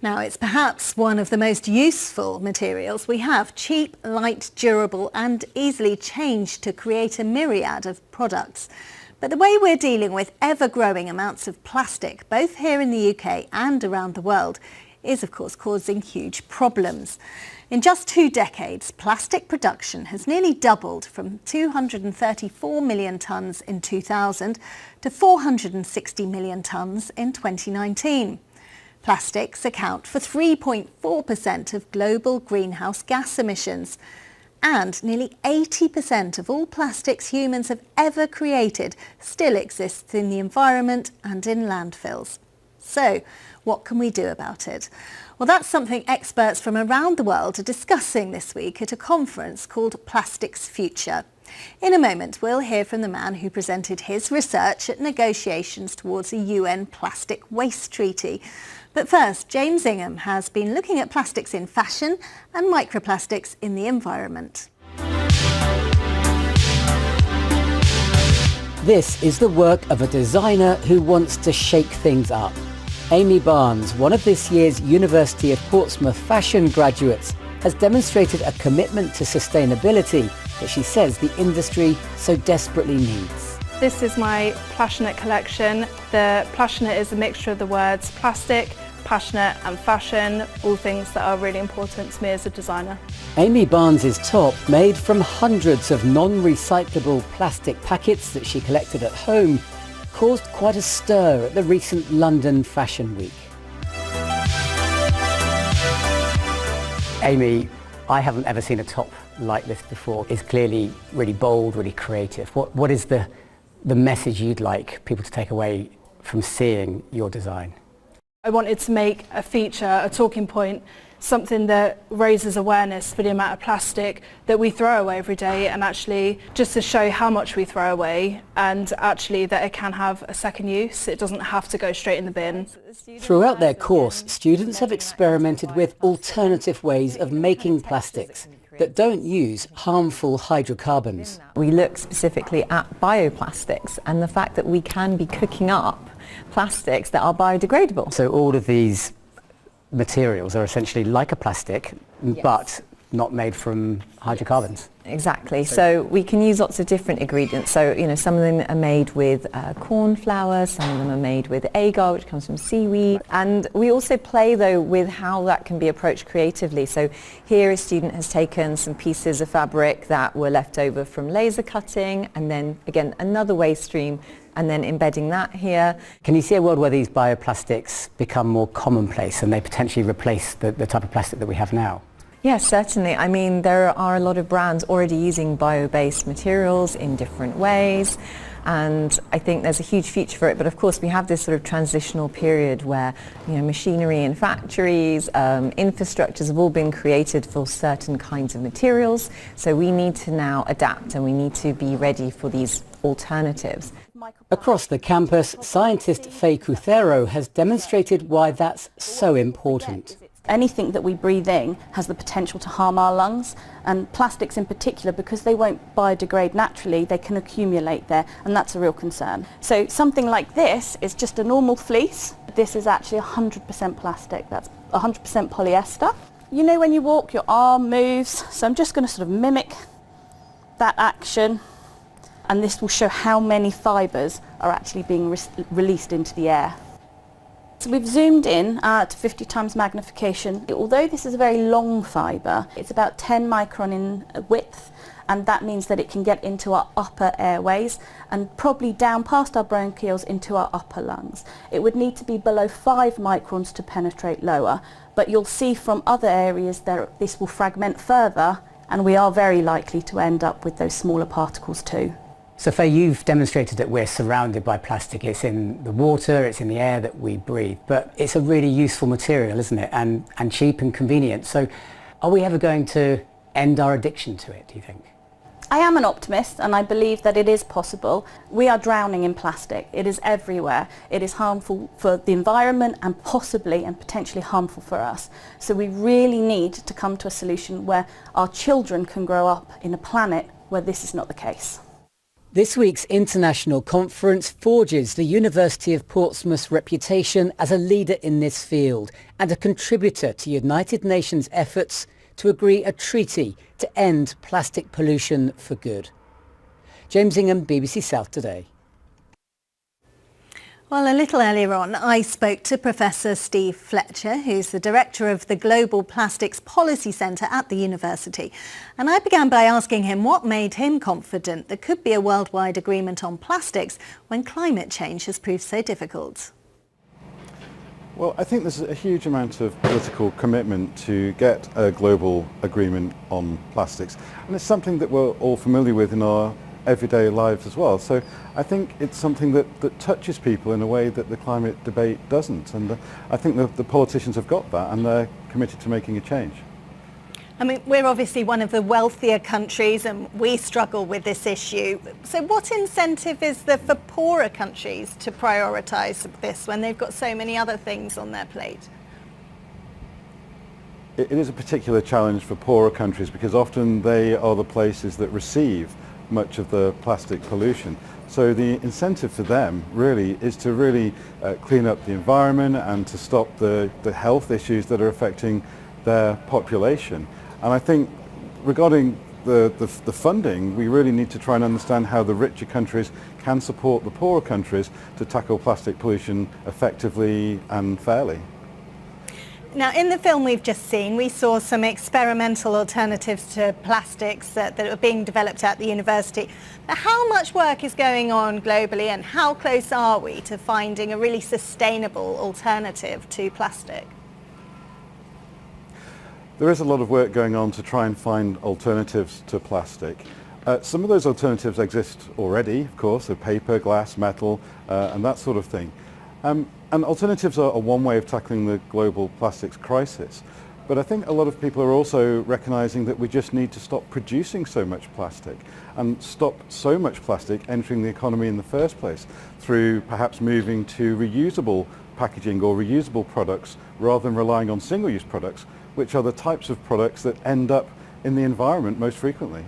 Now, it's perhaps one of the most useful materials we have. Cheap, light, durable and easily changed to create a myriad of products. But the way we're dealing with ever-growing amounts of plastic, both here in the UK and around the world, is of course causing huge problems. In just 2 decades, plastic production has nearly doubled from 234 million tonnes in 2000 to 460 million tonnes in 2019. Plastics account for 3.4% of global greenhouse gas emissions. And nearly 80% of all plastics humans have ever created still exists in the environment and in landfills. So, what can we do about it? Well, that's something experts from around the world are discussing this week at a conference called Plastics Future. In a moment, we'll hear from the man who presented his research at negotiations towards a UN plastic waste treaty. But first, James Ingham has been looking at plastics in fashion and microplastics in the environment. This is the work of a designer who wants to shake things up. Amy Barnes, one of this year's University of Portsmouth fashion graduates, has demonstrated a commitment to sustainability that she says the industry so desperately needs. This is my Passionate collection. The Passionate is a mixture of the words plastic, passionate and fashion, all things that are really important to me as a designer. Amy Barnes' top, made from hundreds of non-recyclable plastic packets that she collected at home, caused quite a stir at the recent London Fashion Week. Amy, I haven't ever seen a top like this before. It's clearly really bold, really creative. What is the message you'd like people to take away from seeing your design? I wanted to make a feature, a talking point, something that raises awareness for the amount of plastic that we throw away every day, and actually just to show how much we throw away and actually that it can have a second use. It doesn't have to go straight in the bin. Throughout their course, students have experimented with alternative ways of making plastics that don't use harmful hydrocarbons. We look specifically at bioplastics and the fact that we can be cooking up plastics that are biodegradable. So all of these materials are essentially like a plastic, Yes. but not made from hydrocarbons. Exactly. So we can use lots of different ingredients. So, some of them are made with corn flour, some of them are made with agar, which comes from seaweed. And we also play, though, with how that can be approached creatively. So here a student has taken some pieces of fabric that were left over from laser cutting, and then, again, another waste stream, and then embedding that here. Can you see a world where these bioplastics become more commonplace and they potentially replace the type of plastic that we have now? Yes, certainly. I mean, there are a lot of brands already using bio-based materials in different ways, and I think there's a huge future for it. But of course, we have this sort of transitional period where, machinery in factories, infrastructures have all been created for certain kinds of materials. So we need to now adapt, and we need to be ready for these alternatives. Across the campus, scientist Faye Cuthero has demonstrated why that's so important. Anything that we breathe in has the potential to harm our lungs, and plastics in particular, because they won't biodegrade naturally, they can accumulate there, and that's a real concern. So something like this is just a normal fleece. This is actually 100% plastic, that's 100% polyester. When you walk, your arm moves, so I'm just going to sort of mimic that action, and this will show how many fibres are actually being released into the air. So we've zoomed in to 50 times magnification. Although this is a very long fibre, it's about 10 micron in width, and that means that it can get into our upper airways and probably down past our bronchioles into our upper lungs. It would need to be below 5 microns to penetrate lower, but you'll see from other areas that this will fragment further, and we are very likely to end up with those smaller particles too. So Faye, you've demonstrated that we're surrounded by plastic. It's in the water, it's in the air that we breathe, but it's a really useful material, isn't it? And cheap and convenient. So are we ever going to end our addiction to it, do you think? I am an optimist, and I believe that it is possible. We are drowning in plastic. It is everywhere. It is harmful for the environment and possibly and potentially harmful for us. So we really need to come to a solution where our children can grow up in a planet where this is not the case. This week's international conference forges the University of Portsmouth's reputation as a leader in this field and a contributor to United Nations efforts to agree a treaty to end plastic pollution for good. James Ingham, BBC South Today. Well, a little earlier on, I spoke to Professor Steve Fletcher, who's the director of the Global Plastics Policy Centre at the university. And I began by asking him what made him confident there could be a worldwide agreement on plastics when climate change has proved so difficult. Well, I think there's a huge amount of political commitment to get a global agreement on plastics. And it's something that we're all familiar with in our everyday lives as well. So I think it's something that touches people in a way that the climate debate doesn't. And I think the politicians have got that and they're committed to making a change. I mean, we're obviously one of the wealthier countries and we struggle with this issue. So what incentive is there for poorer countries to prioritise this when they've got so many other things on their plate? It is a particular challenge for poorer countries because often they are the places that receive much of the plastic pollution. So the incentive for them really is to really clean up the environment and to stop the health issues that are affecting their population. And I think regarding the funding, we really need to try and understand how the richer countries can support the poorer countries to tackle plastic pollution effectively and fairly. Now, in the film we've just seen, we saw some experimental alternatives to plastics that are being developed at the university. But how much work is going on globally and how close are we to finding a really sustainable alternative to plastic? There is a lot of work going on to try and find alternatives to plastic. Some of those alternatives exist already, of course, so paper, glass, metal, and that sort of thing. And alternatives are one way of tackling the global plastics crisis. But I think a lot of people are also recognizing that we just need to stop producing so much plastic and stop so much plastic entering the economy in the first place through perhaps moving to reusable packaging or reusable products rather than relying on single-use products, which are the types of products that end up in the environment most frequently.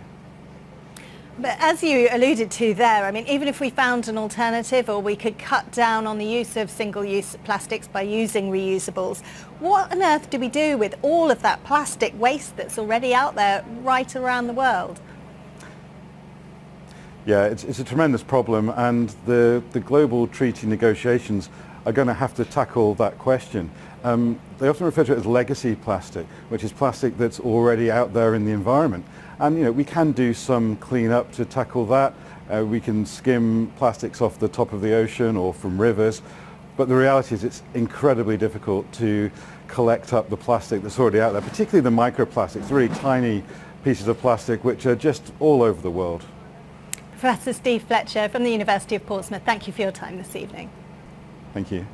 But as you alluded to there, I mean, even if we found an alternative or we could cut down on the use of single-use plastics by using reusables, what on earth do we do with all of that plastic waste that's already out there right around the world? Yeah, it's a tremendous problem, and the global treaty negotiations are going to have to tackle that question. They often refer to it as legacy plastic, which is plastic that's already out there in the environment. And you know, we can do some clean-up to tackle that. We can skim plastics off the top of the ocean or from rivers. But the reality is it's incredibly difficult to collect up the plastic that's already out there, particularly the microplastics, really tiny pieces of plastic which are just all over the world. Professor Steve Fletcher from the University of Portsmouth, thank you for your time this evening. Thank you.